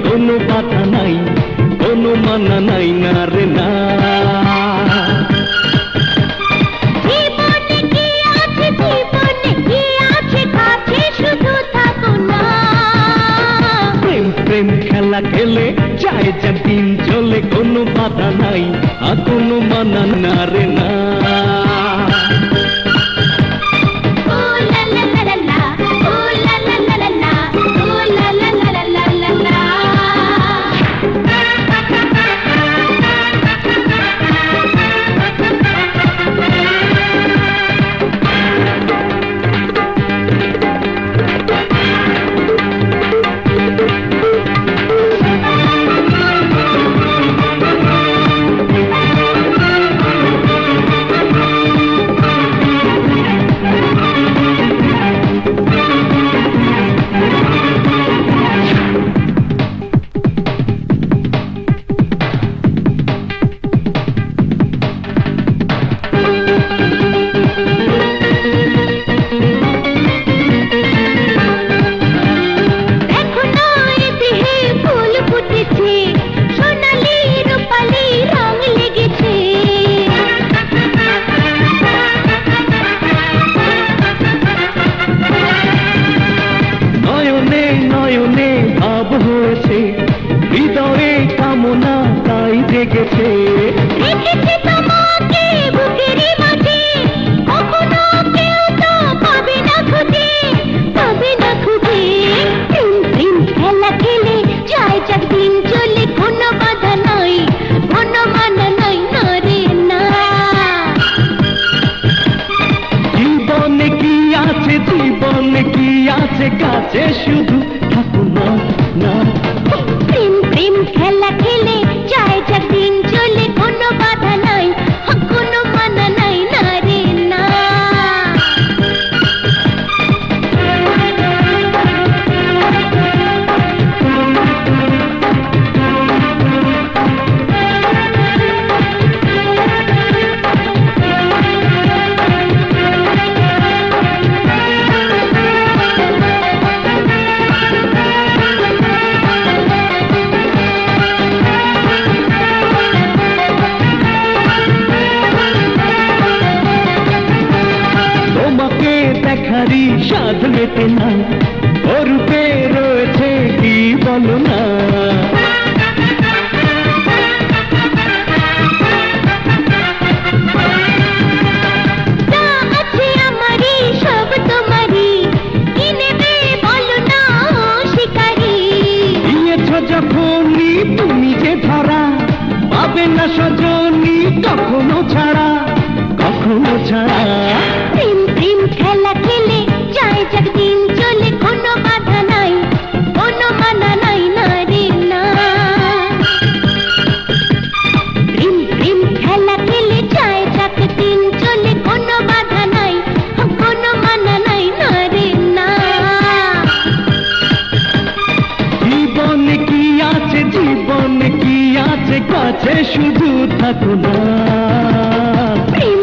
কোনো বাধা নাই, কোনো মানা নাই না রে না। প্রেম খেলা খেলে যায় যা দিন চলে, কোনো বাধা নাই আর কোনো মানা না রে না। হৃদয়ে কামনা তাই জেগেছে, রেখেছে তোমাকে বুকেরই মাঝে, কখনো কেউ তো পাবে না খুঁজে, পাবে না খুঁজে। প্রেম প্রেম খেলা খেলে যায় যাক দিন চলে, কোনো বাধা নাই, কোনো মানা নাই না রে না। জীবনে কি আছে, জীবনে কি আছে, কাছে শুধু থাকো না না। প্রেম প্রেম খেলা খেলে যায় যাক দিন চলে, কোনো বাধা নাই, কোনো মানা নাই না রে না। দেখারি সাধ মেটে না, ওরূপে রয়েছে কি বলো না। সব তোমারই, কি নেবে বলো না শিকারি। দিয়েছ যখনই তুমি যে ধরা, পাবে না সজনী কখনো ছাড়া, কখনো ছাড়া। প্রেম প্রেম খেলা খেলে যায় যাক দিন চলে, কোনো বাধা নাই, কোনো মানা নাই না রে না। প্রেম প্রেম খেলা খেলে যায় যাক দিন চলে, কোনো বাধা নাই, কোনো মানা নাই না রে না। জীবনে কি আছে, জীবনে কি আছে, কাছে শুধু থাকো না। প্রেম